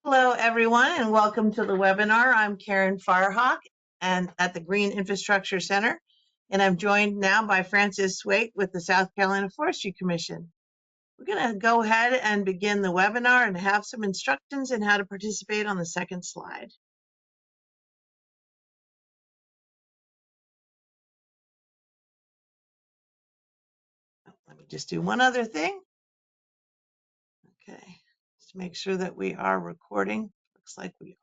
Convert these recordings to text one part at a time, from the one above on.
Hello, everyone, and welcome to the webinar. I'm Karen Firehawk and at the Green Infrastructure Center, and I'm joined now by Francis Swait with the South Carolina Forestry Commission. We're going to go ahead and begin the webinar and have some instructions in how to participate on the second slide. Let me just do one other thing. Okay, just make sure that we are recording. Looks like we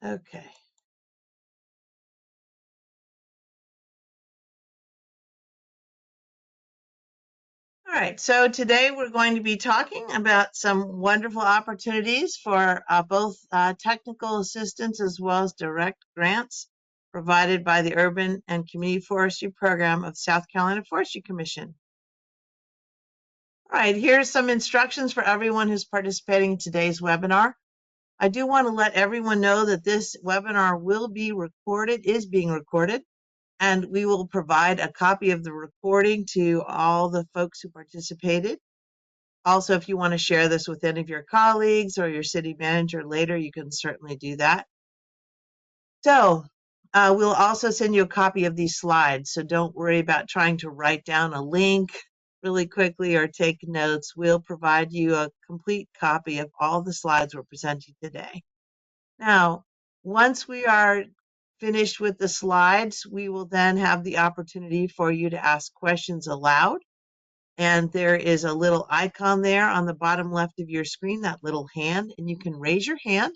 are. Okay. All right, so today we're going to be talking about some wonderful opportunities for both technical assistance as well as direct grants provided by the Urban and Community Forestry Program of South Carolina Forestry Commission. All right, here's some instructions for everyone who's participating in today's webinar. I do want to let everyone know that this webinar will be recorded, is being recorded, and we will provide a copy of the recording to all the folks who participated. Also, if you want to share this with any of your colleagues or your city manager later, you can certainly do that. So we'll also send you a copy of these slides. So don't worry about trying to write down a link really quickly or take notes. We'll provide you a complete copy of all the slides we're presenting today. Now, once we are finished with the slides, we will then have the opportunity for you to ask questions aloud. And there is a little icon there on the bottom left of your screen, that little hand, and you can raise your hand,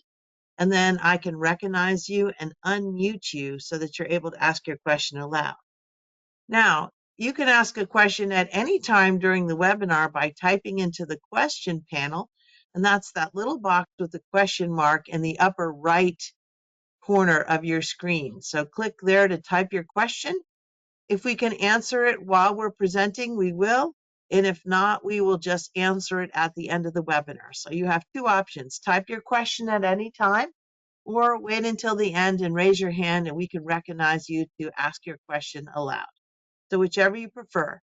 and then I can recognize you and unmute you so that you're able to ask your question aloud. Now, you can ask a question at any time during the webinar by typing into the question panel, and that's that little box with the question mark in the upper right corner of your screen. So click there to type your question. If we can answer it while we're presenting, we will. And if not, we will just answer it at the end of the webinar. So you have two options. Type your question at any time or wait until the end and raise your hand and we can recognize you to ask your question aloud. So whichever you prefer.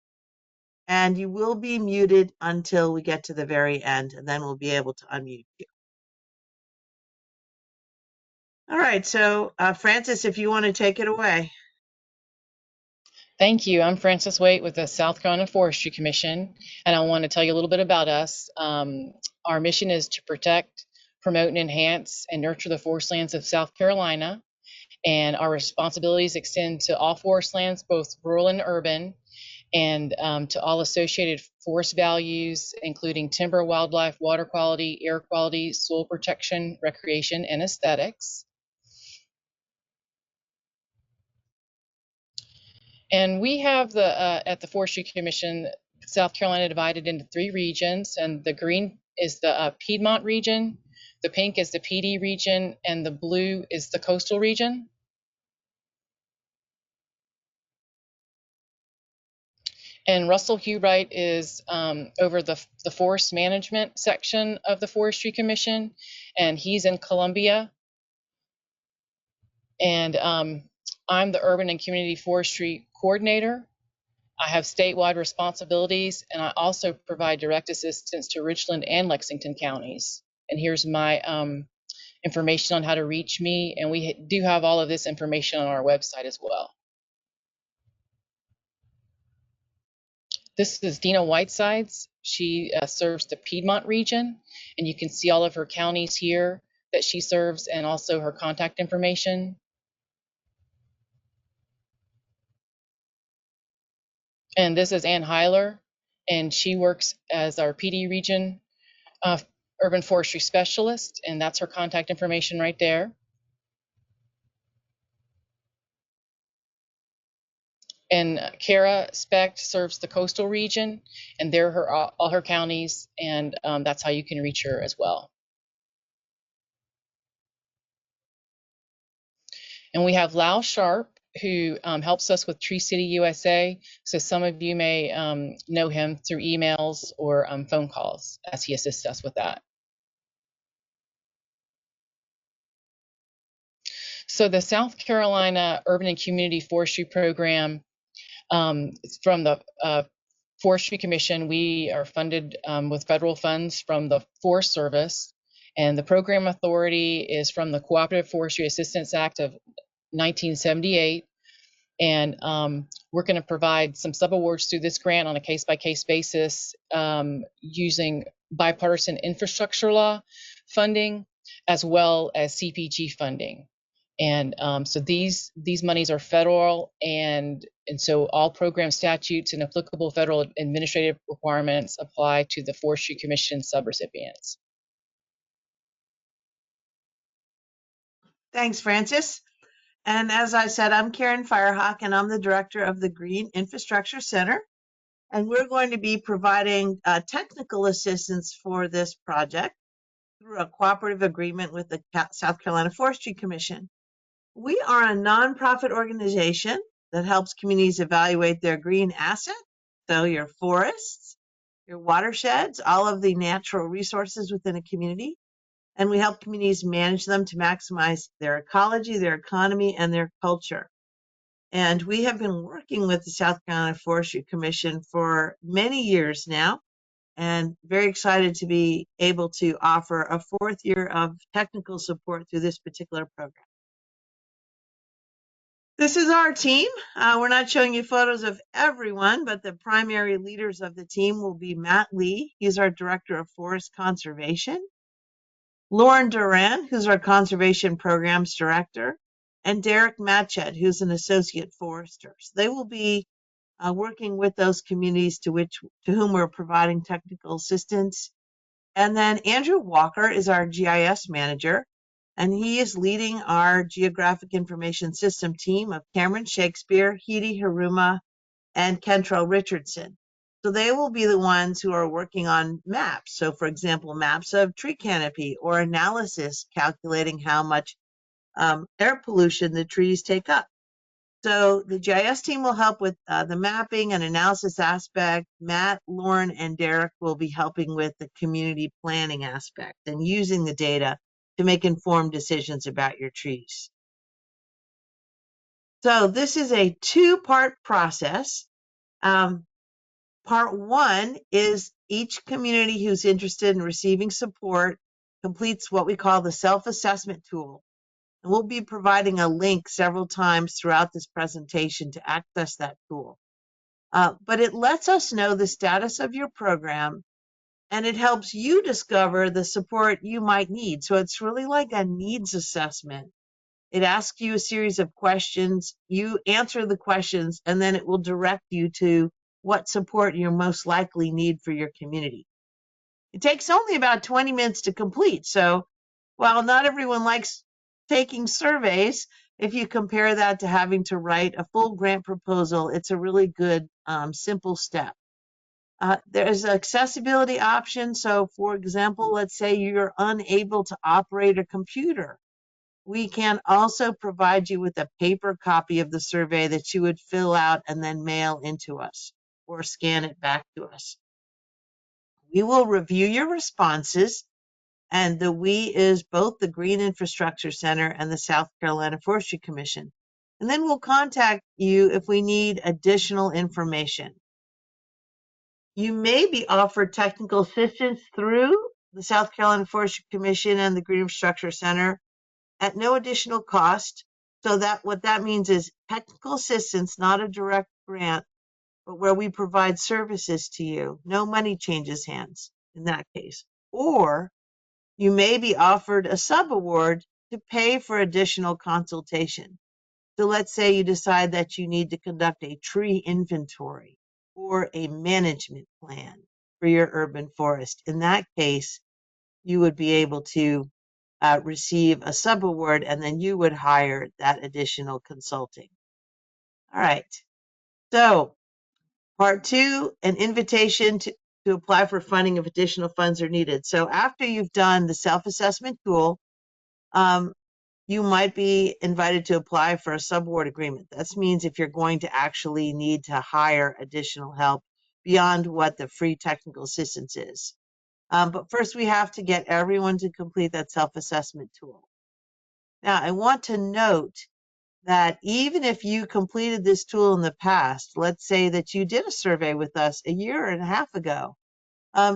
And you will be muted until we get to the very end, and then we'll be able to unmute you. All right, so Francis, if you want to take it away. Thank you. I'm Francis Waite with the South Carolina Forestry Commission, and I want to tell you a little bit about us. Our mission is to protect, promote, and enhance and nurture the forest lands of South Carolina, and our responsibilities extend to all forest lands, both rural and urban, and to all associated forest values, including timber, wildlife, water quality, air quality, soil protection, recreation, and aesthetics. And we have at the Forestry Commission, South Carolina divided into 3 regions, and the green is the Piedmont region, the pink is the PD region, and the blue is the coastal region. And Russell Hubright is over the forest management section of the Forestry Commission, and he's in Columbia. And I'm the Urban and Community Forestry Coordinator. I have statewide responsibilities, and I also provide direct assistance to Richland and Lexington counties. And here's my information on how to reach me, and we do have all of this information on our website as well. This is Dina Whitesides. She serves the Piedmont region, and you can see all of her counties here that she serves and also her contact information. And this is Ann Heiler, and she works as our PD region urban forestry specialist, and that's her contact information right there. And Kara Specht serves the coastal region, and they're all her counties, and that's how you can reach her as well. And we have Lau Sharp, who helps us with Tree City USA. So some of you may know him through emails or phone calls as he assists us with that. So the South Carolina Urban and Community Forestry Program from the Forestry Commission, we are funded with federal funds from the Forest Service, and the program authority is from the Cooperative Forestry Assistance Act of 1978. And we're going to provide some subawards through this grant on a case-by-case basis using bipartisan infrastructure law funding as well as CPG funding. And so these monies are federal, and so all program statutes and applicable federal administrative requirements apply to the Forestry Commission subrecipients. Thanks, Francis. And as I said, I'm Karen Firehawk, and I'm the director of the Green Infrastructure Center. And we're going to be providing technical assistance for this project through a cooperative agreement with the South Carolina Forestry Commission. We are a nonprofit organization that helps communities evaluate their green assets, so your forests, your watersheds, all of the natural resources within a community. And we help communities manage them to maximize their ecology, their economy, and their culture. And we have been working with the South Carolina Forestry Commission for many years now, and very excited to be able to offer a fourth year of technical support through this particular program. This is our team. We're not showing you photos of everyone, but the primary leaders of the team will be Matt Lee. He's our Director of Forest Conservation. Lauren Duran, who's our Conservation Programs Director, and Derek Matchett, who's an Associate Forester. So they will be working with those communities to whom we're providing technical assistance. And then Andrew Walker is our GIS manager, and he is leading our Geographic Information System team of Cameron Shakespeare, Hedy Haruma, and Kentrell Richardson. So they will be the ones who are working on maps. So for example, maps of tree canopy or analysis calculating how much air pollution the trees take up. So the GIS team will help with the mapping and analysis aspect. Matt, Lauren, and Derek will be helping with the community planning aspect and using the data to make informed decisions about your trees. So this is a two-part process. Part one is each community who's interested in receiving support completes what we call the self-assessment tool. And we'll be providing a link several times throughout this presentation to access that tool. But it lets us know the status of your program, and it helps you discover the support you might need. So it's really like a needs assessment. It asks you a series of questions, you answer the questions, and then it will direct you to what support you most likely need for your community. It takes only about 20 minutes to complete. So while not everyone likes taking surveys, if you compare that to having to write a full grant proposal, it's a really good, simple step. There's an accessibility option. So for example, let's say you're unable to operate a computer. We can also provide you with a paper copy of the survey that you would fill out and then mail into us or scan it back to us. We will review your responses, and the we is both the Green Infrastructure Center and the South Carolina Forestry Commission. And then we'll contact you if we need additional information. You may be offered technical assistance through the South Carolina Forestry Commission and the Green Infrastructure Center at no additional cost. So that what that means is technical assistance, not a direct grant, but where we provide services to you. No money changes hands in that case. Or you may be offered a subaward to pay for additional consultation. So let's say you decide that you need to conduct a tree inventory or a management plan for your urban forest. In that case, you would be able to receive a subaward, and then you would hire that additional consulting. All right. So part two, an invitation to apply for funding if additional funds are needed. So after you've done the self-assessment tool, you might be invited to apply for a subaward agreement. That means if you're going to actually need to hire additional help beyond what the free technical assistance is. But first, we have to get everyone to complete that self-assessment tool. Now, I want to note that even if you completed this tool in the past, let's say that you did a survey with us a year and a half ago,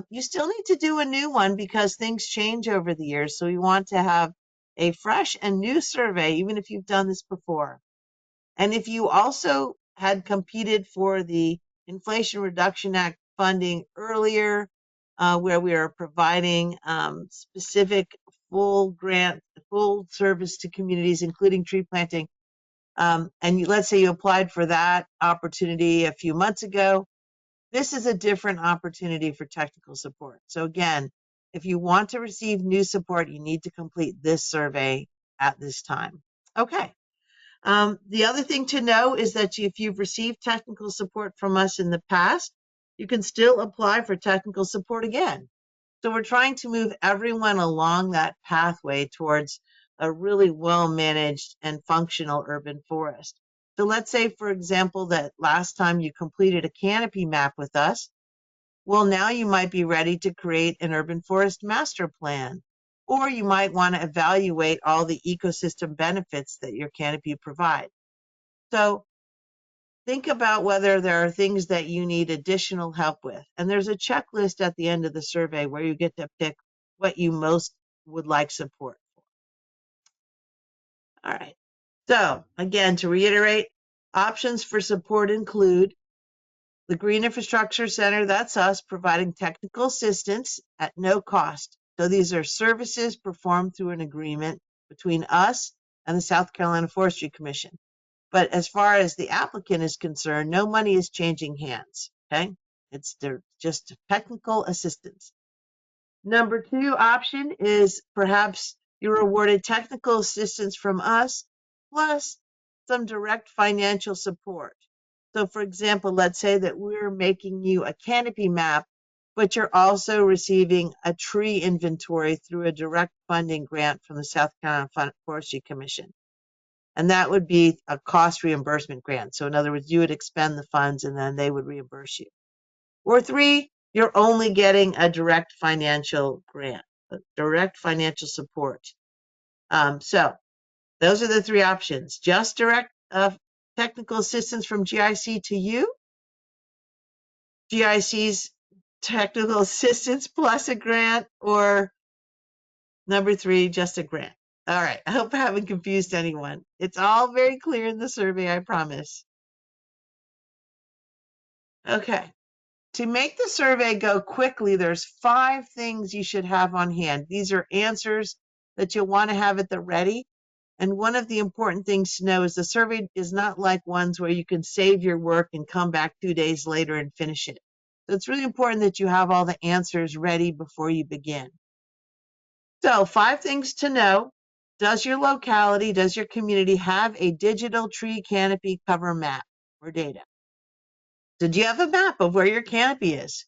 you still need to do a new one because things change over the years. So we want to have a fresh and new survey, even if you've done this before. And if you also had competed for the Inflation Reduction Act funding earlier, where we are providing specific full grant, full service to communities, including tree planting, and let's say you applied for that opportunity a few months ago, this is a different opportunity for technical support. So again, if you want to receive new support, you need to complete this survey at this time. Okay. The other thing to know is that if you've received technical support from us in the past, you can still apply for technical support again. So we're trying to move everyone along that pathway towards a really well-managed and functional urban forest. So let's say, for example, that last time you completed a canopy map with us. Well, now you might be ready to create an urban forest master plan, or you might want to evaluate all the ecosystem benefits that your canopy provides. So think about whether there are things that you need additional help with. And there's a checklist at the end of the survey where you get to pick what you most would like support for. All right. So again, to reiterate, options for support include the Green Infrastructure Center, that's us, providing technical assistance at no cost. So these are services performed through an agreement between us and the South Carolina Forestry Commission. But as far as the applicant is concerned, no money is changing hands. Okay. It's just technical assistance. Number two option is perhaps you're awarded technical assistance from us plus some direct financial support. So for example, let's say that we're making you a canopy map, but you're also receiving a tree inventory through a direct funding grant from the South Carolina Forestry Commission. And that would be a cost reimbursement grant. So in other words, you would expend the funds and then they would reimburse you. Or three, you're only getting a direct financial grant, direct financial support. So those are the three options. Just direct technical assistance from GIC to you, GIC's technical assistance plus a grant, or number three, just a grant. All right. I hope I haven't confused anyone. It's all very clear in the survey, I promise. Okay. To make the survey go quickly, there's 5 things you should have on hand. These are answers that you'll want to have at the ready. And one of the important things to know is the survey is not like ones where you can save your work and come back 2 days later and finish it. So it's really important that you have all the answers ready before you begin. So 5 things to know. Does your locality, does your community have a digital tree canopy cover map or data? Did you have a map of where your canopy is?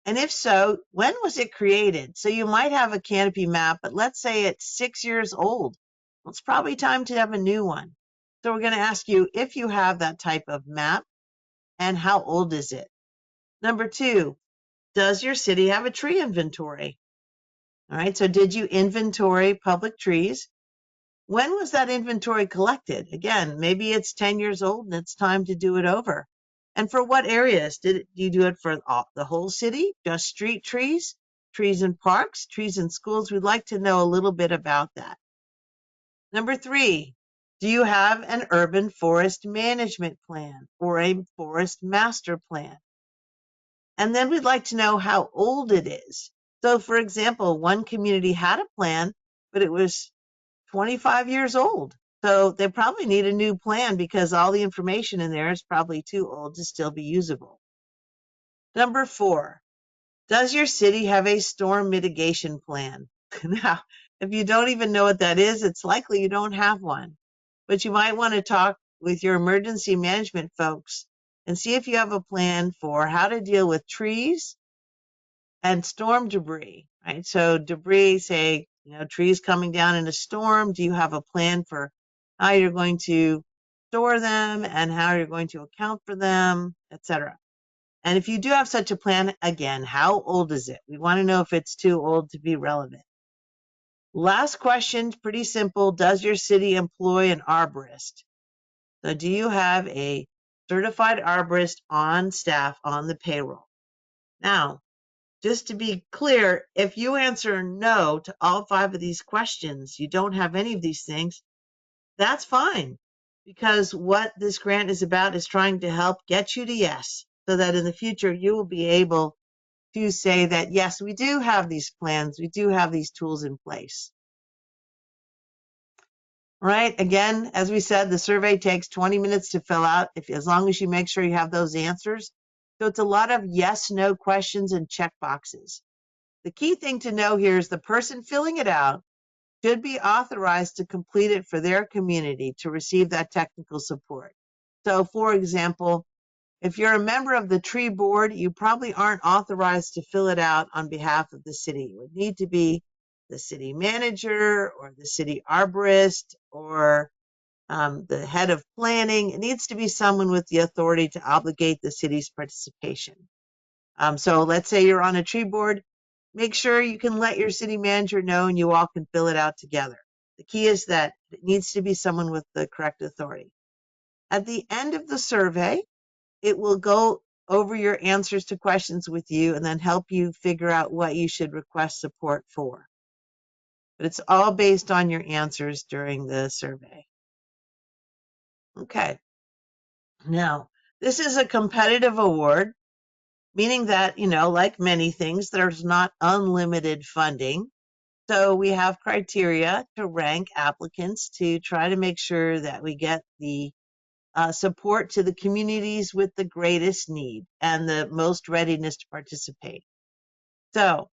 And if so, when was it created? So you might have a canopy map, but let's say it's 6 years old. Well, it's probably time to have a new one. So we're going to ask you if you have that type of map and how old is it? Number 2, does your city have a tree inventory? All right, so did you inventory public trees? When was that inventory collected? Again, maybe it's 10 years old and it's time to do it over. And for what areas? Did you do it for the whole city? Just street trees? Trees in parks? Trees in schools? We'd like to know a little bit about that. Number 3, do you have an urban forest management plan or a forest master plan? And then we'd like to know how old it is. So for example, one community had a plan, but it was 25 years old. So they probably need a new plan because all the information in there is probably too old to still be usable. Number 4, does your city have a storm mitigation plan? Now, if you don't even know what that is, it's likely you don't have one. But you might want to talk with your emergency management folks and see if you have a plan for how to deal with trees and storm debris, right? So debris, say, trees coming down in a storm. Do you have a plan for how you're going to store them and how you're going to account for them, etc.? And if you do have such a plan, again, how old is it? We want to know if it's too old to be relevant. Last question, pretty simple. Does your city employ an arborist? So do you have a certified arborist on staff on the payroll? Now, just to be clear, if you answer no to all 5 of these questions, you don't have any of these things, that's fine. Because what this grant is about is trying to help get you to yes, so that in the future you will be able to say that, yes, we do have these plans, we do have these tools in place. Right? Again, as we said, the survey takes 20 minutes to fill out, as long as you make sure you have those answers. So it's a lot of yes, no questions and check boxes. The key thing to know here is the person filling it out should be authorized to complete it for their community to receive that technical support. So, for example, if you're a member of the tree board, you probably aren't authorized to fill it out on behalf of the city. It would need to be the city manager or the city arborist or the head of planning. It needs to be someone with the authority to obligate the city's participation. So let's say you're on a tree board. Make sure you can let your city manager know and you all can fill it out together. The key is that it needs to be someone with the correct authority. At the end of the survey, it will go over your answers to questions with you and then help you figure out what you should request support for. But it's all based on your answers during the survey. Okay. Now, this is a competitive award, meaning that, like many things, there's not unlimited funding. So we have criteria to rank applicants to try to make sure that we get the support to the communities with the greatest need and the most readiness to participate. So,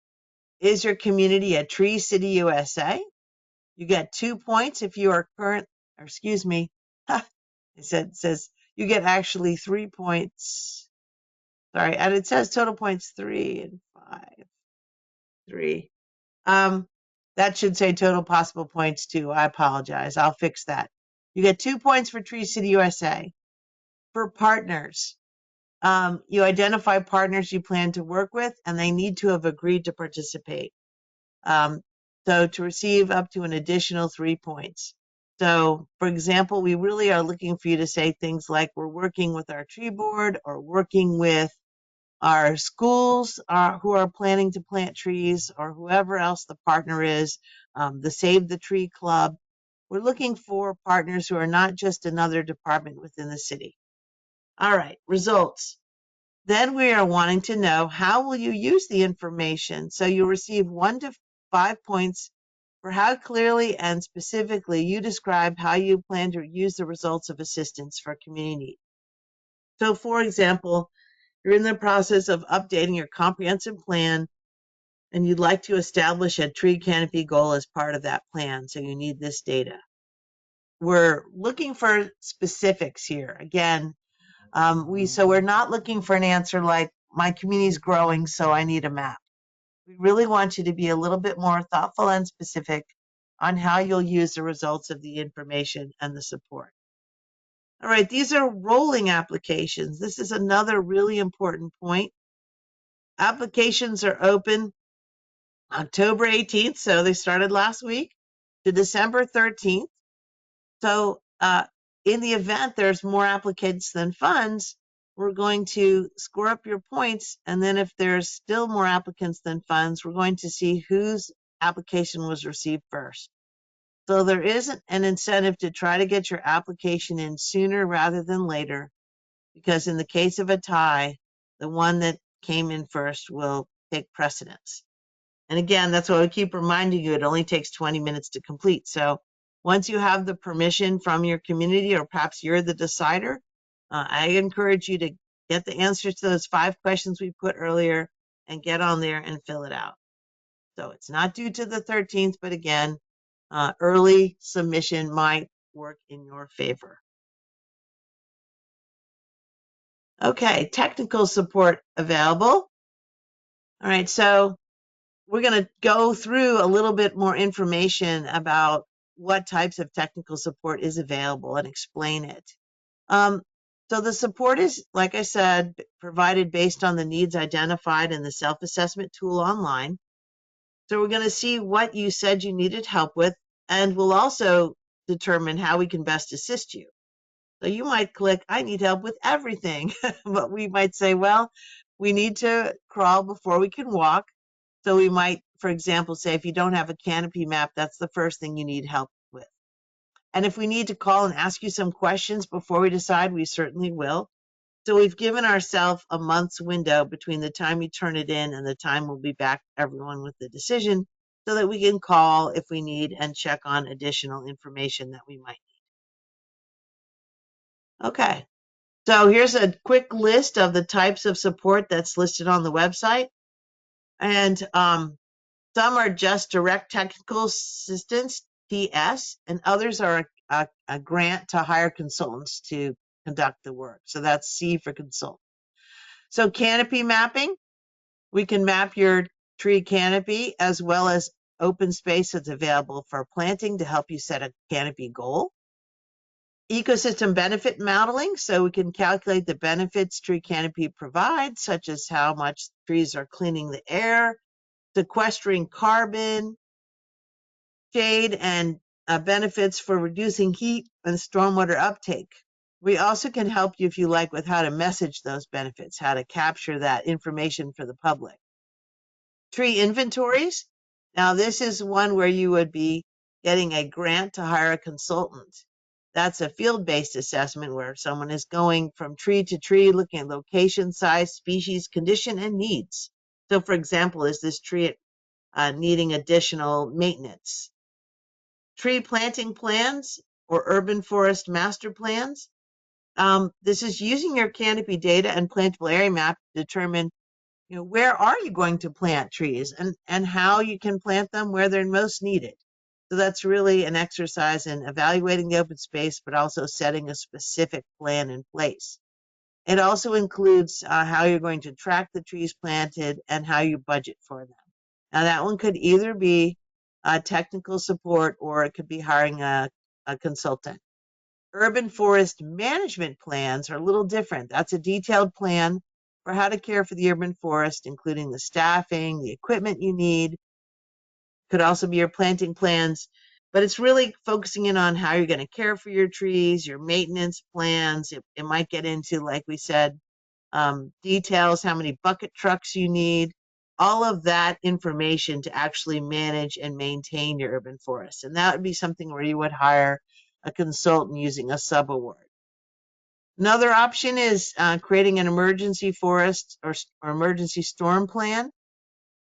is your community a Tree City USA? You get 2 points if you are current, or excuse me, it says you get actually 3 points. Sorry, and it says total points 3 and 5. 3. That should say total possible points too. I apologize. I'll fix that. You get 2 points for Tree City USA. For partners, you identify partners you plan to work with, and they need to have agreed to participate. So to receive up to an additional 3 points. So, for example, we really are looking for you to say things like, we're working with our tree board or working with our schools who are planning to plant trees, or whoever else the partner is, the Save the Tree Club. We're looking for partners who are not just another department within the city. All right, results. Then we are wanting to know, how will you use the information? So you receive 1 to 5 points for how clearly and specifically you describe how you plan to use the results of assistance for community need. So, for example, you're in the process of updating your comprehensive plan and you'd like to establish a tree canopy goal as part of that plan. So you need this data. We're looking for specifics here. Again, we're not looking for an answer like, my community is growing, so I need a map. We really want you to be a little bit more thoughtful and specific on how you'll use the results of the information and the support. All right, these are rolling applications. This is another really important point. Applications are open October 18th, so they started last week, to December 13th. So in the event there's more applicants than funds, we're going to score up your points. And then if there's still more applicants than funds, we're going to see whose application was received first. So there isn't an incentive to try to get your application in sooner rather than later, because in the case of a tie, the one that came in first will take precedence. And again, that's why we keep reminding you, it only takes 20 minutes to complete. So once you have the permission from your community, or perhaps you're the decider, I encourage you to get the answers to those 5 questions we put earlier and get on there and fill it out. So it's not due to the 13th, but again, early submission might work in your favor. Okay, technical support available. All right, so we're going to go through a little bit more information about what types of technical support is available and explain it. So the support is, like I said, provided based on the needs identified in the self-assessment tool online. So we're going to see what you said you needed help with, and we'll also determine how we can best assist you. So you might click, I need help with everything. But we might say, well, we need to crawl before we can walk. So we might, for example, say if you don't have a canopy map, that's the first thing you need help with. And if we need to call and ask you some questions before we decide, we certainly will. So we've given ourselves a month's window between the time we turn it in and the time we'll be back, everyone, with the decision, so that we can call if we need and check on additional information that we might need. Okay. So here's a quick list of the types of support that's listed on the website. And some are just direct technical assistance, TS, and others are a grant to hire consultants to conduct the work. So that's C for consult. So canopy mapping, we can map your tree canopy as well as open space that's available for planting to help you set a canopy goal. Ecosystem benefit modeling, so we can calculate the benefits tree canopy provides, such as how much trees are cleaning the air, sequestering carbon, shade, and benefits for reducing heat and stormwater uptake. We also can help you, if you like, with how to message those benefits, how to capture that information for the public. Tree inventories. Now, this is one where you would be getting a grant to hire a consultant. That's a field-based assessment where someone is going from tree to tree, looking at location, size, species, condition, and needs. So, for example, is this tree needing additional maintenance? Tree planting plans or urban forest master plans. This is using your canopy data and plantable area map to determine, where are you going to plant trees and how you can plant them where they're most needed. So that's really an exercise in evaluating the open space, but also setting a specific plan in place. It also includes how you're going to track the trees planted and how you budget for them. Now, that one could either be technical support or it could be hiring a consultant. Urban forest management plans are a little different. That's a detailed plan for how to care for the urban forest, including the staffing, the equipment you need. Could also be your planting plans, but it's really focusing in on how you're going to care for your trees, your maintenance plans. It might get into, like we said, details, how many bucket trucks you need, all of that information to actually manage and maintain your urban forest. And that would be something where you would hire a consultant using a sub-award. Another option is creating an emergency forest or emergency storm plan.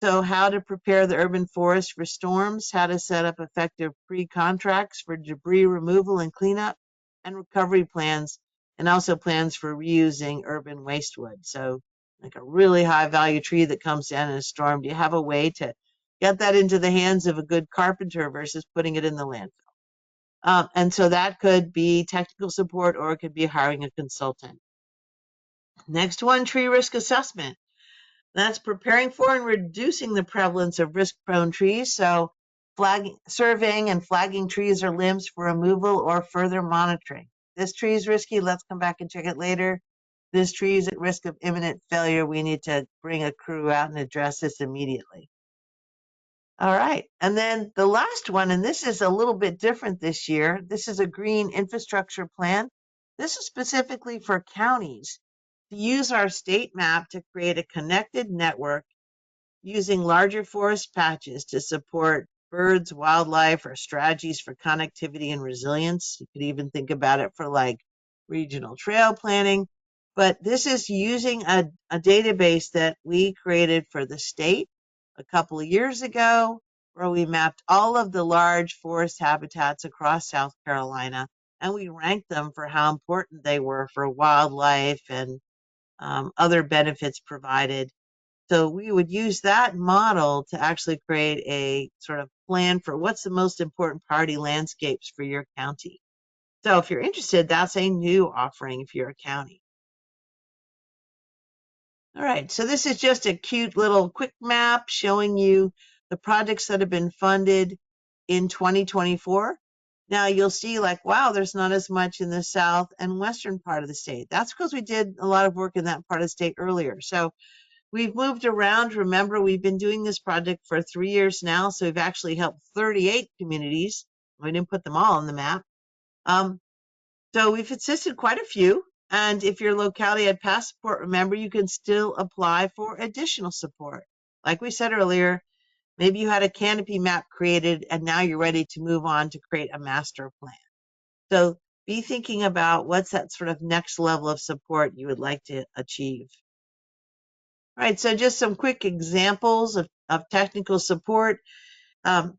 So how to prepare the urban forest for storms, how to set up effective pre-contracts for debris removal and cleanup, and recovery plans, and also plans for reusing urban waste wood. So like a really high value tree that comes down in a storm, do you have a way to get that into the hands of a good carpenter versus putting it in the landfill? And so that could be technical support or it could be hiring a consultant. Next one, tree risk assessment. That's preparing for and reducing the prevalence of risk-prone trees. So surveying and flagging trees or limbs for removal or further monitoring. This tree is risky. Let's come back and check it later. This tree is at risk of imminent failure. We need to bring a crew out and address this immediately. All right. And then the last one, and this is a little bit different this year. This is a green infrastructure plan. This is specifically for counties to use our state map to create a connected network using larger forest patches to support birds, wildlife, or strategies for connectivity and resilience. You could even think about it for like regional trail planning. But this is using a database that we created for the state a couple of years ago, where we mapped all of the large forest habitats across South Carolina, and we ranked them for how important they were for wildlife and other benefits provided. So we would use that model to actually create a sort of plan for what's the most important priority landscapes for your county. So if you're interested, that's a new offering if you're a county. All right, so this is just a cute little quick map showing you the projects that have been funded in 2024. Now you'll see like, wow, there's not as much in the south and western part of the state. That's because we did a lot of work in that part of the state earlier. So we've moved around. Remember, we've been doing this project for 3 years now, so we've actually helped 38 communities. We didn't put them all on the map. So we've assisted quite a few. And if your locality had past support, remember you can still apply for additional support. Like we said earlier, maybe you had a canopy map created and now you're ready to move on to create a master plan. So be thinking about what's that sort of next level of support you would like to achieve. All right, so just some quick examples of technical support.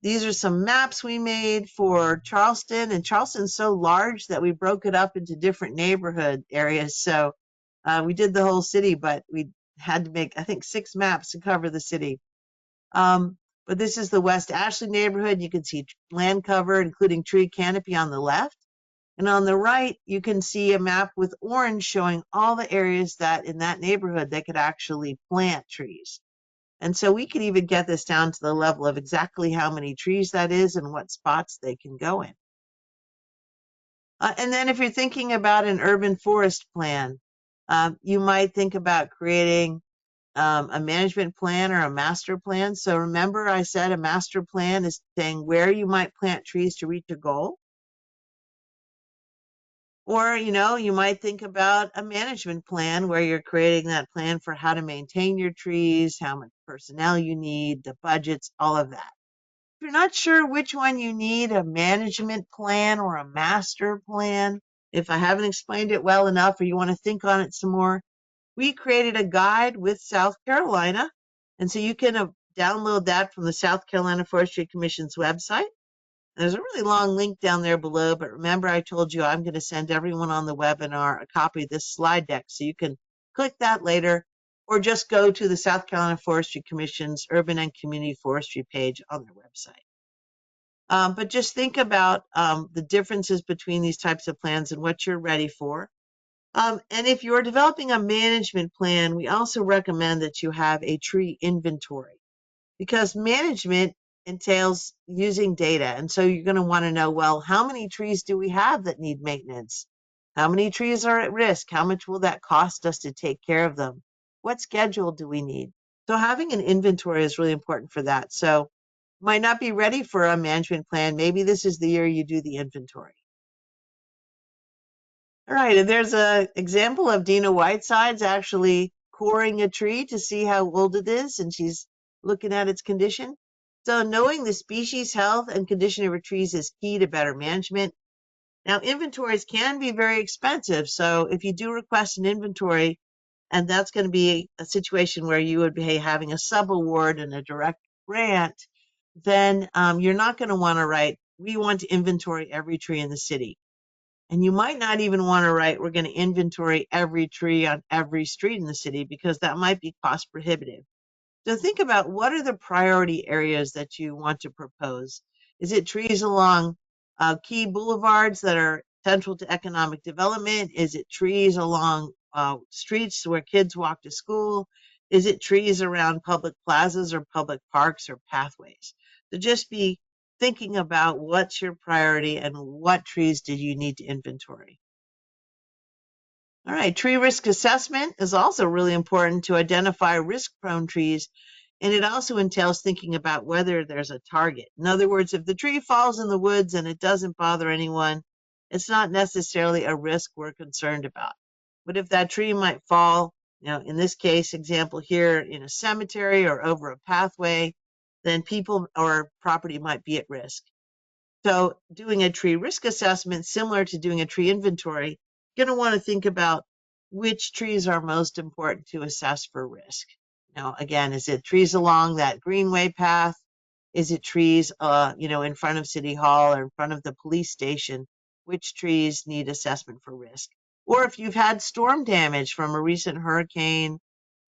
These are some maps we made for Charleston, and Charleston's so large that we broke it up into different neighborhood areas. So we did the whole city, but we had to make, I think, 6 maps to cover the city. But this is the West Ashley neighborhood. You can see land cover, including tree canopy on the left. And on the right, you can see a map with orange showing all the areas that in that neighborhood they could actually plant trees. And so we could even get this down to the level of exactly how many trees that is and what spots they can go in. And then if you're thinking about an urban forest plan, you might think about creating a management plan or a master plan. So remember I said a master plan is saying where you might plant trees to reach a goal. Or, you might think about a management plan where you're creating that plan for how to maintain your trees, how much personnel you need, the budgets, all of that. If you're not sure which one you need, a management plan or a master plan, if I haven't explained it well enough or you want to think on it some more, we created a guide with South Carolina. And so you can download that from the South Carolina Forestry Commission's website. There's a really long link down there below, but remember I told you I'm going to send everyone on the webinar a copy of this slide deck, so you can click that later or just go to the South Carolina Forestry Commission's Urban and Community Forestry page on their website. But just think about the differences between these types of plans and what you're ready for. And if you're developing a management plan, we also recommend that you have a tree inventory, because management entails using data. And so you're going to want to know, well, how many trees do we have that need maintenance? How many trees are at risk? How much will that cost us to take care of them? What schedule do we need? So having an inventory is really important for that. So might not be ready for a management plan. Maybe this is the year you do the inventory. All right, and there's an example of Dina Whitesides actually coring a tree to see how old it is, and she's looking at its condition. So knowing the species health and condition of your trees is key to better management. Now, inventories can be very expensive, so if you do request an inventory, and that's going to be a situation where you would be having a subaward and a direct grant, then you're not going to want to write, we want to inventory every tree in the city. And you might not even want to write, we're going to inventory every tree on every street in the city, because that might be cost prohibitive. So think about, what are the priority areas that you want to propose? Is it trees along key boulevards that are central to economic development? Is it trees along streets where kids walk to school? Is it trees around public plazas or public parks or pathways? So just be thinking about what's your priority and what trees do you need to inventory. All right, tree risk assessment is also really important to identify risk-prone trees, and it also entails thinking about whether there's a target. In other words, if the tree falls in the woods and it doesn't bother anyone, it's not necessarily a risk we're concerned about. But if that tree might fall, in this case, example here, in a cemetery or over a pathway, then people or property might be at risk. So doing a tree risk assessment, similar to doing a tree inventory, you're going to want to think about which trees are most important to assess for risk. Now, again, is it trees along that greenway path? Is it trees, in front of City Hall or in front of the police station? Which trees need assessment for risk? Or if you've had storm damage from a recent hurricane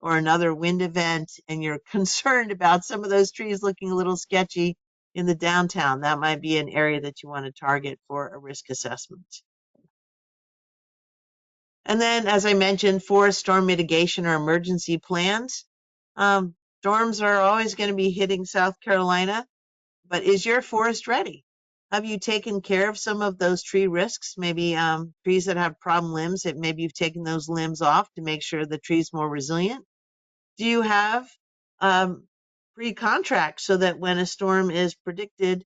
or another wind event, and you're concerned about some of those trees looking a little sketchy in the downtown, that might be an area that you want to target for a risk assessment. And then, as I mentioned, forest storm mitigation or emergency plans. Storms are always going to be hitting South Carolina, but is your forest ready? Have you taken care of some of those tree risks? Maybe trees that have problem limbs, that maybe you've taken those limbs off to make sure the tree's more resilient. Do you have pre-contracts so that when a storm is predicted,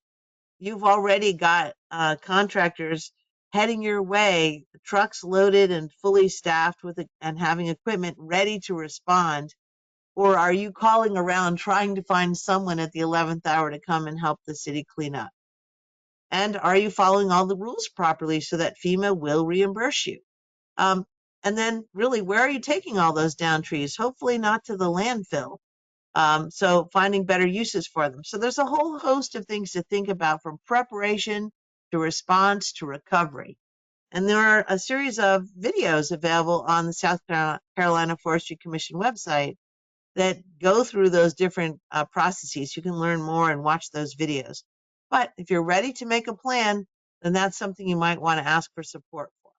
you've already got contractors heading your way, trucks loaded and fully staffed and having equipment ready to respond? Or are you calling around trying to find someone at the 11th hour to come and help the city clean up? And are you following all the rules properly so that FEMA will reimburse you? Um, and then really, where are you taking all those down trees? Hopefully not to the landfill. So finding better uses for them. So there's a whole host of things to think about, from preparation to response to recovery. And there are a series of videos available on the South Carolina Forestry Commission website that go through those different processes. You can learn more and watch those videos. But if you're ready to make a plan, then that's something you might want to ask for support for.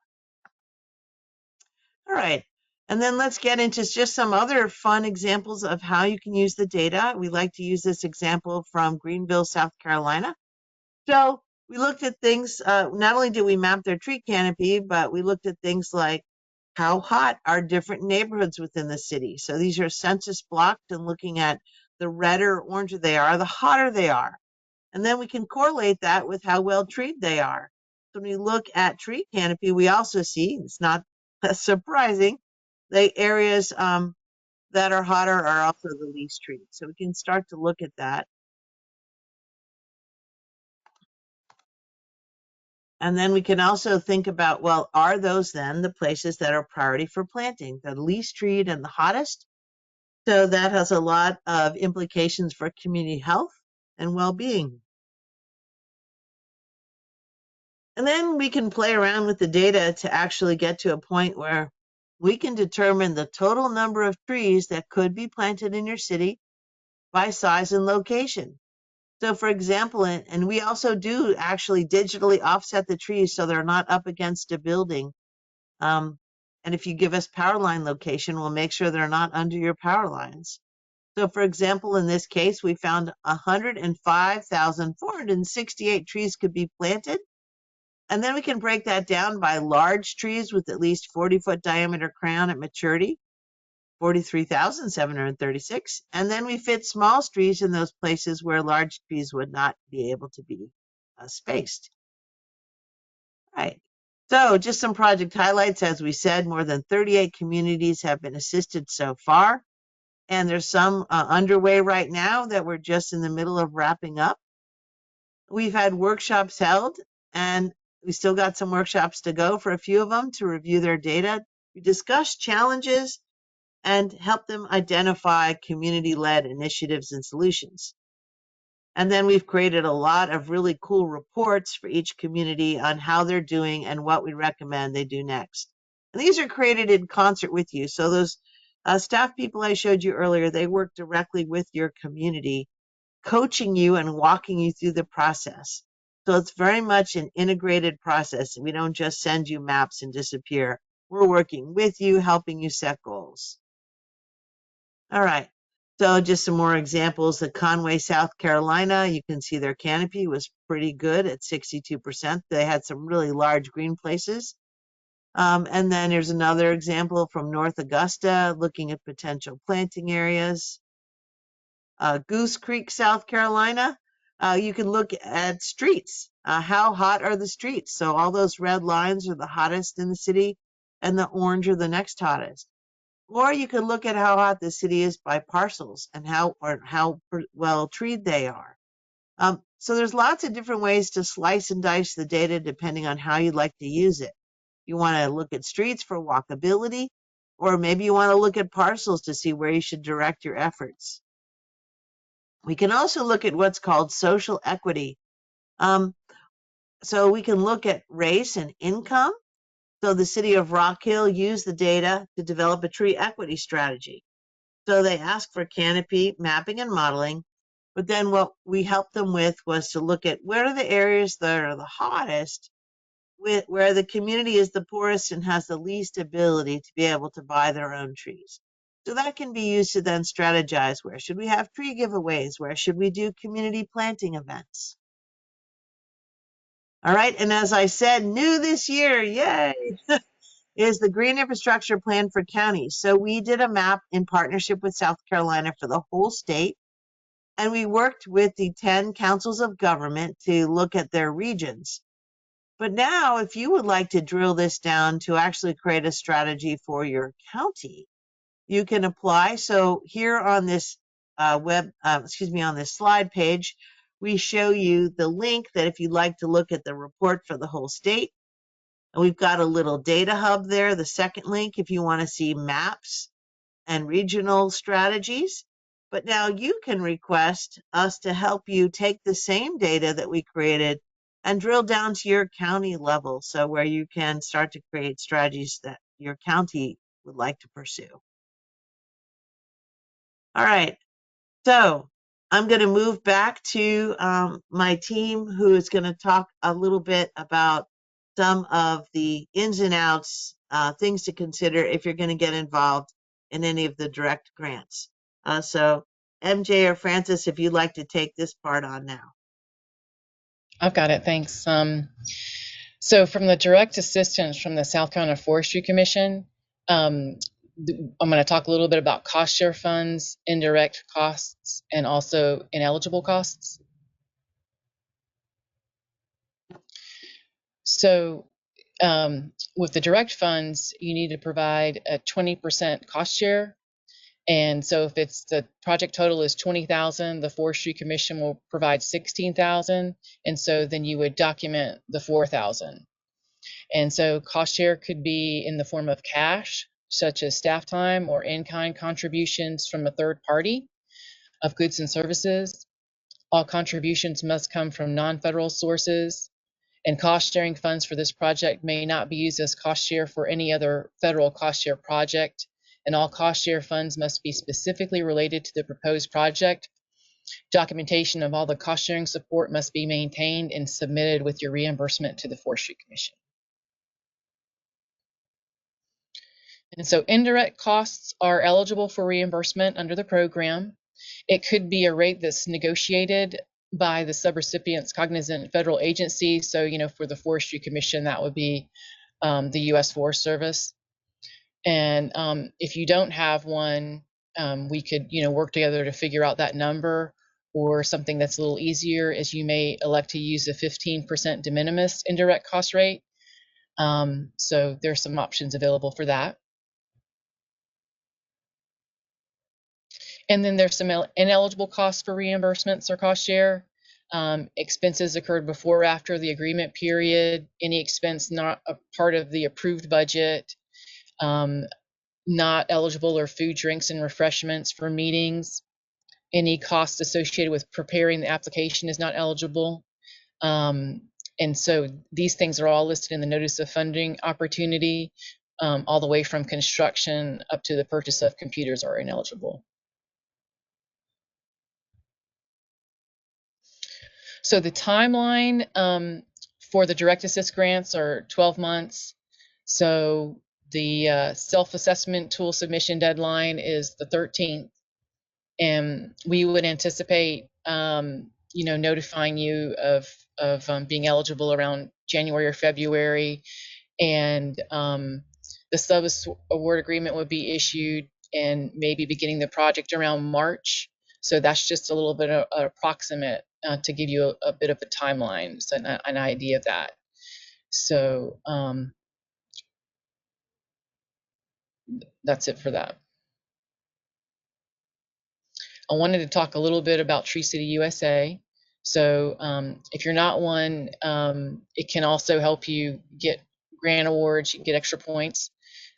All right. And then let's get into just some other fun examples of how you can use the data. We like to use this example from Greenville, South Carolina. So we looked at things, not only did we map their tree canopy, but we looked at things like how hot are different neighborhoods within the city. So these are census blocked, and looking at the redder or oranger they are, the hotter they are. And then we can correlate that with how well treed they are. So when we look at tree canopy, we also see, it's not surprising, the areas that are hotter are also the least treated. So we can start to look at that. And then we can also think about, well, are those then the places that are priority for planting, the least treated and the hottest? So that has a lot of implications for community health and well-being. And then we can play around with the data to actually get to a point where we can determine the total number of trees that could be planted in your city by size and location. So for example, and we also do actually digitally offset the trees so they're not up against a building. And if you give us power line location, we'll make sure they're not under your power lines. So for example, in this case, we found 105,468 trees could be planted. And then we can break that down by large trees with at least 40-foot diameter crown at maturity, 43,736. And then we fit small trees in those places where large trees would not be able to be spaced. Right. So just some project highlights. As we said, more than 38 communities have been assisted so far. And there's some underway right now that we're just in the middle of wrapping up. We've had workshops held, and we still got some workshops to go for a few of them to review their data. We discussed challenges and help them identify community-led initiatives and solutions. And then we've created a lot of really cool reports for each community on how they're doing and what we recommend they do next. And these are created in concert with you. So those staff people I showed you earlier, they work directly with your community, coaching you and walking you through the process. So it's very much an integrated process. We don't just send you maps and disappear. We're working with you, helping you set goals. All right. So just some more examples. The Conway, South Carolina, you can see their canopy was pretty good at 62%. They had some really large green places. And then here's another example from North Augusta, looking at potential planting areas. Goose Creek, South Carolina, you can look at streets. How hot are the streets? So all those red lines are the hottest in the city, and the orange are the next hottest. Or you could look at how hot the city is by parcels and how well treed they are. So there's lots of different ways to slice and dice the data depending on how you'd like to use it. You want to look at streets for walkability, or maybe you want to look at parcels to see where you should direct your efforts. We can also look at what's called social equity. So we can look at race and income. So the city of Rock Hill used the data to develop a tree equity strategy. So they asked for canopy mapping and modeling, but then what we helped them with was to look at where are the areas that are the hottest, where the community is the poorest and has the least ability to be able to buy their own trees. So that can be used to then strategize, where should we have tree giveaways? Where should we do community planting events? All right, and as I said, new this year, yay, is the Green Infrastructure Plan for counties. So we did a map in partnership with South Carolina for the whole state, and we worked with the 10 councils of government to look at their regions. But now, if you would like to drill this down to actually create a strategy for your county, you can apply. So here on this on this slide page, we show you the link that if you'd like to look at the report for the whole state. And we've got a little data hub there, the second link, if you want to see maps and regional strategies. But now you can request us to help you take the same data that we created and drill down to your county level. So where you can start to create strategies that your county would like to pursue. All right. So I'm going to move back to my team, who is going to talk a little bit about some of the ins and outs, things to consider if you're going to get involved in any of the direct grants. So MJ or Francis, if you'd like to take this part on now. I've got it, thanks. So from the direct assistance from the South Carolina Forestry Commission, I'm going to talk a little bit about cost share funds, indirect costs, and also ineligible costs. So with the direct funds, you need to provide a 20% cost share. And so if it's the project total is 20,000, the Forestry Commission will provide 16,000. And so then you would document the 4,000. And so cost share could be in the form of cash, such as staff time or in-kind contributions from a third party of goods and services. All contributions must come from non-federal sources, and cost sharing funds for this project may not be used as cost share for any other federal cost share project, and all cost share funds must be specifically related to the proposed project. Documentation of all the cost sharing support must be maintained and submitted with your reimbursement to the Forestry Commission. And so indirect costs are eligible for reimbursement under the program. It could be a rate that's negotiated by the subrecipient's cognizant federal agency. So, for the Forestry Commission, that would be the U.S. Forest Service. And if you don't have one, we could, work together to figure out that number. Or something that's a little easier is you may elect to use a 15% de minimis indirect cost rate. So there's some options available for that. And then there's some ineligible costs for reimbursements or cost share. Expenses occurred before or after the agreement period, any expense not a part of the approved budget, not eligible or food, drinks, and refreshments for meetings. Any cost associated with preparing the application is not eligible. And so these things are all listed in the notice of funding opportunity, all the way from construction up to the purchase of computers are ineligible. So the timeline for the direct assist grants are 12 months. So the self-assessment tool submission deadline is the 13th. And we would anticipate, notifying you of being eligible around January or February. And the sub-award agreement would be issued and maybe beginning the project around March. So that's just a little bit of approximate to give you a bit of a timeline, so an idea of that. So that's it for that. I wanted to talk a little bit about Tree City USA. So if you're not one, it can also help you get grant awards, you can get extra points.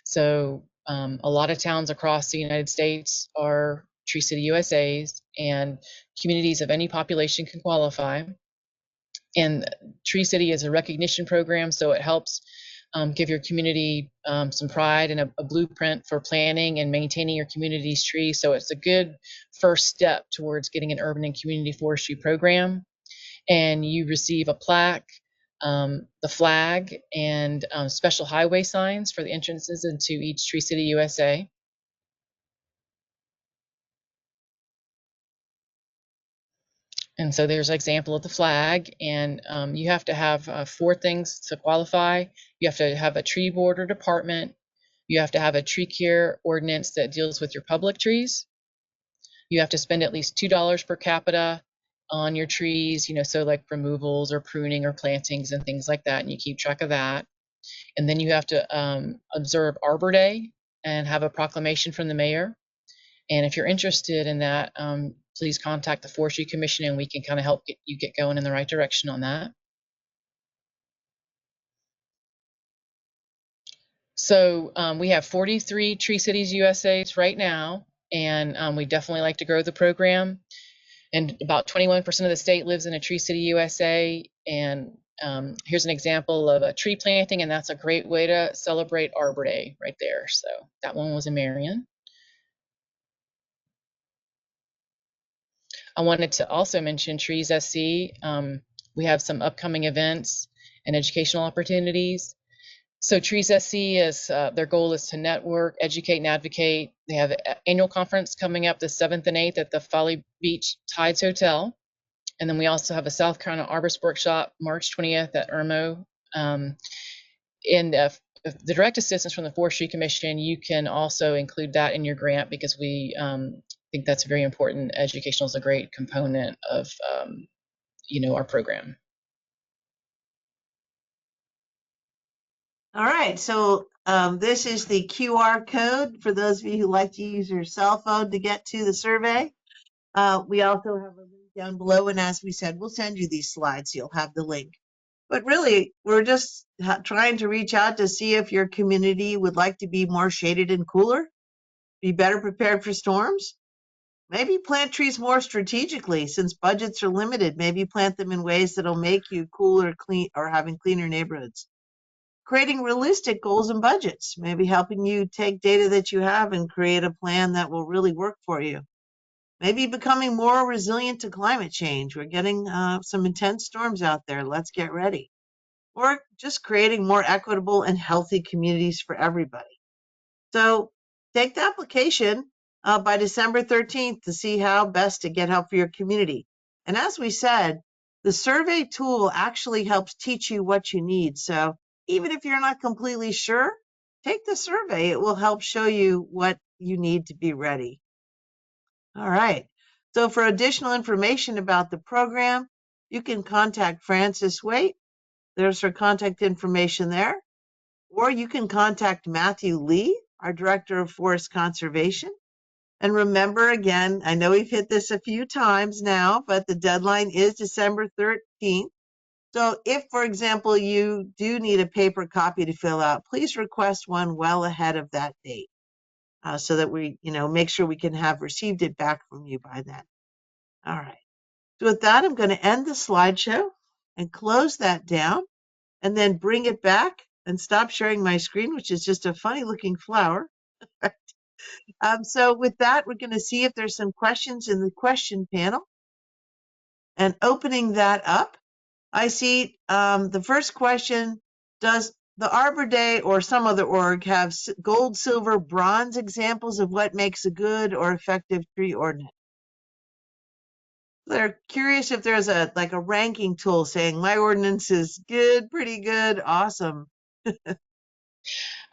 So a lot of towns across the United States are Tree City USAs, and communities of any population can qualify. And Tree City is a recognition program, so it helps give your community some pride and a blueprint for planning and maintaining your community's trees. So it's a good first step towards getting an urban and community forestry program. And you receive a plaque, the flag, and special highway signs for the entrances into each Tree City USA. And so there's an example of the flag, and you have to have 4 things to qualify. You have to have a tree border department. You have to have a tree care ordinance that deals with your public trees. You have to spend at least $2 per capita, on your trees, so like removals or pruning or plantings and things like that, and you keep track of that. And then you have to observe Arbor Day and have a proclamation from the mayor. And if you're interested in that, please contact the Forestry Commission and we can kind of help get going in the right direction on that. So we have 43 Tree Cities USAs right now, and we definitely like to grow the program. And about 21% of the state lives in a Tree City USA. And here's an example of a tree planting, and that's a great way to celebrate Arbor Day right there. So that one was in Marion. I wanted to also mention Trees SC. We have some upcoming events and educational opportunities. So Trees SC is their goal is to network, educate, and advocate. They have an annual conference coming up the 7th and 8th at the Folly Beach Tides Hotel. And then we also have a South Carolina Arborist Workshop March 20th at Irmo. And the direct assistance from the Forestry Commission, you can also include that in your grant because we think that's very important. Educational is a great component of our program. All right, so this is the QR code for those of you who like to use your cell phone to get to the survey. We also have a link down below, and as we said, we'll send you these slides, so you'll have the link. But really, we're just trying to reach out to see if your community would like to be more shaded and cooler, be better prepared for storms. Maybe plant trees more strategically since budgets are limited. Maybe plant them in ways that'll make you cooler, clean, or having cleaner neighborhoods. Creating realistic goals and budgets, maybe helping you take data that you have and create a plan that will really work for you. Maybe becoming more resilient to climate change. We're getting some intense storms out there. Let's get ready. Or just creating more equitable and healthy communities for everybody. So take the application by December 13th to see how best to get help for your community. And as we said, the survey tool actually helps teach you what you need. So even if you're not completely sure, take the survey. It will help show you what you need to be ready. All right. So for additional information about the program, you can contact Frances Waite. There's her contact information there. Or you can contact Matthew Lee, our Director of Forest Conservation. And remember, again, I know we've hit this a few times now, but the deadline is December 13th. So if, for example, you do need a paper copy to fill out, please request one well ahead of that date so that we, make sure we can have received it back from you by then. All right. So with that, I'm going to end the slideshow and close that down and then bring it back and stop sharing my screen, which is just a funny looking flower. So with that, we're going to see if there's some questions in the question panel. And opening that up, I see the first question, does the Arbor Day or some other org have gold, silver, bronze examples of what makes a good or effective tree ordinance? They're curious if there's a ranking tool saying my ordinance is good, pretty good, awesome.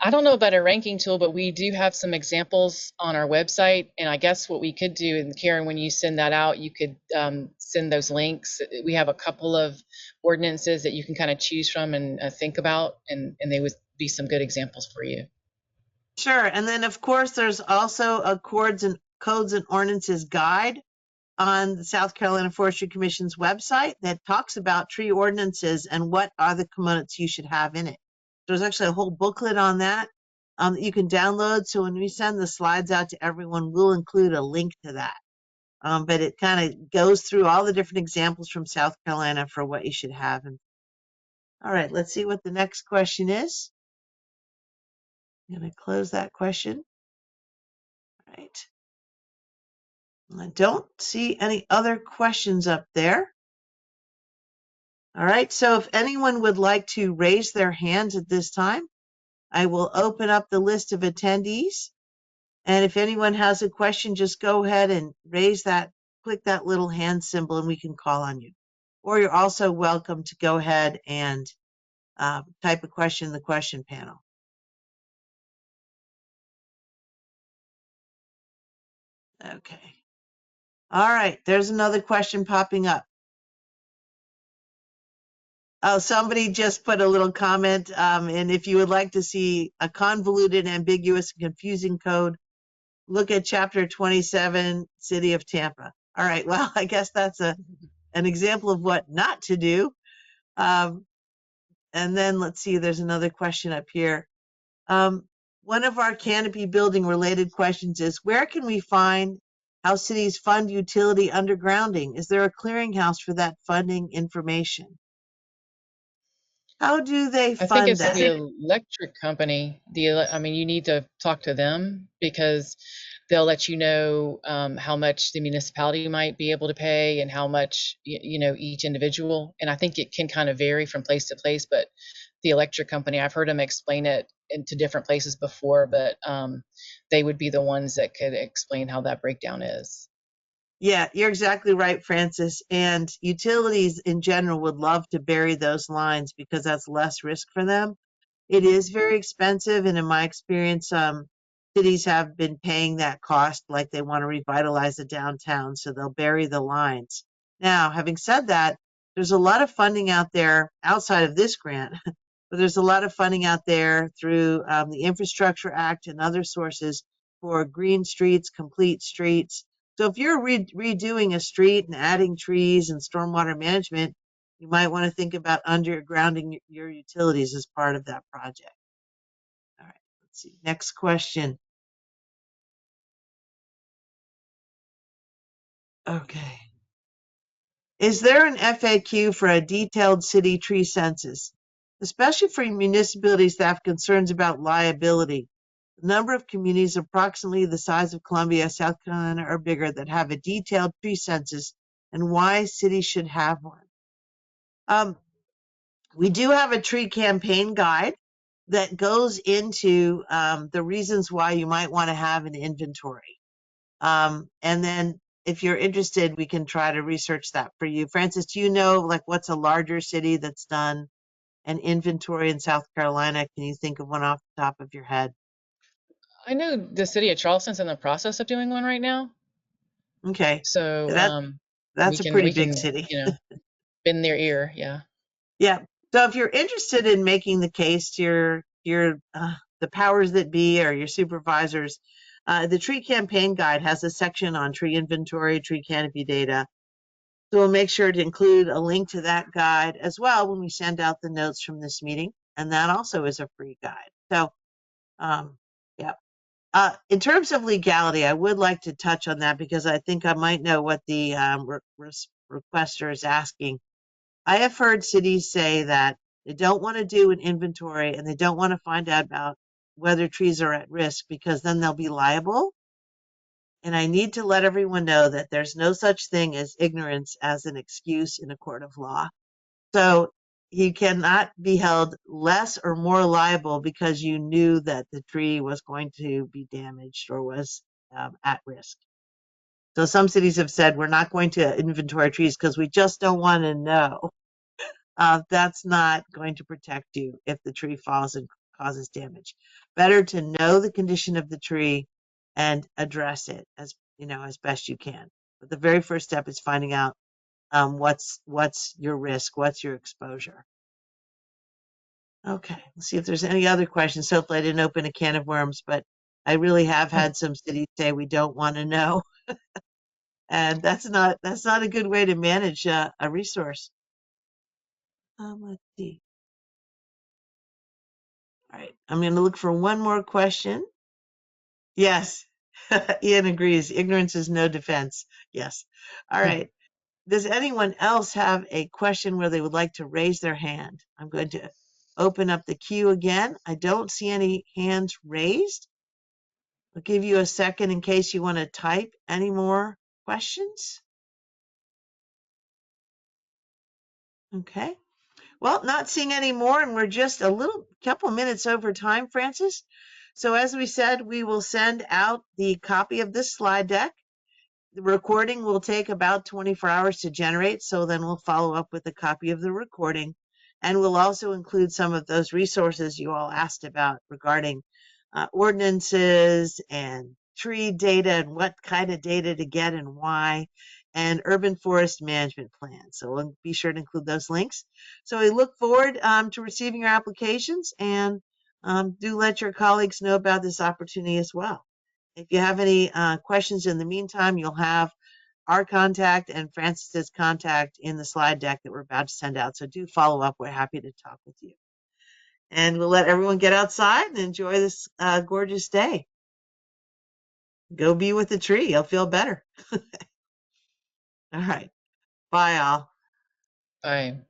I don't know about a ranking tool, but we do have some examples on our website. And I guess what we could do, and Karen, when you send that out, you could send those links. We have a couple of ordinances that you can kind of choose from and think about, and they would be some good examples for you. Sure. And then, of course, there's also a codes and ordinances guide on the South Carolina Forestry Commission's website that talks about tree ordinances and what are the components you should have in it. There's actually a whole booklet on that that you can download. So when we send the slides out to everyone, we'll include a link to that. But it kind of goes through all the different examples from South Carolina for what you should have. All right, let's see what the next question is. I'm going to close that question. All right. I don't see any other questions up there. All right, so if anyone would like to raise their hands at this time, I will open up the list of attendees. And if anyone has a question, just go ahead and click that little hand symbol and we can call on you. Or you're also welcome to go ahead and type a question in the question panel. Okay. All right, there's another question popping up. Oh, somebody just put a little comment, and if you would like to see a convoluted, ambiguous, and confusing code, look at chapter 27, City of Tampa. All right, well, I guess that's an example of what not to do. Um, and then let's see, there's another question up here. One of our canopy building related questions is, where can we find how cities fund utility undergrounding? Is there a clearinghouse for that funding information? How do they I think fund it's the that? electric company. I mean, you need to talk to them because they'll let you know how much the municipality might be able to pay and how much each individual. And I think it can kind of vary from place to place. But the electric company, I've heard them explain it into different places before, but they would be the ones that could explain how that breakdown is. Yeah, you're exactly right, Francis. And utilities in general would love to bury those lines because that's less risk for them. It is very expensive, and in my experience, cities have been paying that cost like they want to revitalize the downtown, so they'll bury the lines. Now, having said that, there's a lot of funding out there outside of this grant, but there's a lot of funding out there through the Infrastructure Act and other sources for green streets, complete streets. So if you're redoing a street and adding trees and stormwater management, you might want to think about undergrounding your utilities as part of that project. All right, let's see. Next question. Okay. Is there an FAQ for a detailed city tree census, especially for municipalities that have concerns about liability? The number of communities approximately the size of Columbia, South Carolina, or bigger that have a detailed tree census, and why cities should have one. We do have a tree campaign guide that goes into the reasons why you might want to have an inventory. And then if you're interested, we can try to research that for you. Francis, do you know like what's a larger city that's done an inventory in South Carolina? Can you think of one off the top of your head? I know the city of Charleston's in the process of doing one right now, Okay. so That we that's a can pretty we big can city. bend their ear. Yeah. Yeah. So if you're interested in making the case to your the powers that be or your supervisors, the tree campaign guide has a section on tree inventory, tree canopy data. So we'll make sure to include a link to that guide as well when we send out the notes from this meeting, and that also is a free guide. So, yeah. In terms of legality, I would like to touch on that because I think I might know what the requester is asking. I have heard cities say that they don't want to do an inventory and they don't want to find out about whether trees are at risk because then they'll be liable. And I need to let everyone know that there's no such thing as ignorance as an excuse in a court of law. So you cannot be held less or more liable because you knew that the tree was going to be damaged or was at risk. So some cities have said we're not going to inventory trees because we just don't want to know. That's not going to protect you if the tree falls and causes damage. Better to know the condition of the tree and address it as best you can. But the very first step is finding out what's your risk, what's your exposure. Okay, let's see if there's any other questions. Hopefully, I didn't open a can of worms, but I really have had some cities say we don't want to know, and that's not a good way to manage a resource. Let's see. All right, I'm going to look for one more question. Yes, Ian agrees. Ignorance is no defense. Yes. All right. Does anyone else have a question where they would like to raise their hand? I'm going to open up the queue again. I don't see any hands raised. I'll give you a second in case you want to type any more questions. Okay. Well, not seeing any more, and we're just a little couple minutes over time, Francis. So as we said, we will send out the copy of this slide deck. The recording will take about 24 hours to generate, so then we'll follow up with a copy of the recording. And we'll also include some of those resources you all asked about regarding ordinances and tree data and what kind of data to get and why, and urban forest management plan. So we'll be sure to include those links. So we look forward to receiving your applications, and do let your colleagues know about this opportunity as well. If you have any questions in the meantime, you'll have our contact and Francis's contact in the slide deck that we're about to send out. So do follow up. We're happy to talk with you. And we'll let everyone get outside and enjoy this gorgeous day. Go be with the tree. You'll feel better. All right. Bye, all. Bye.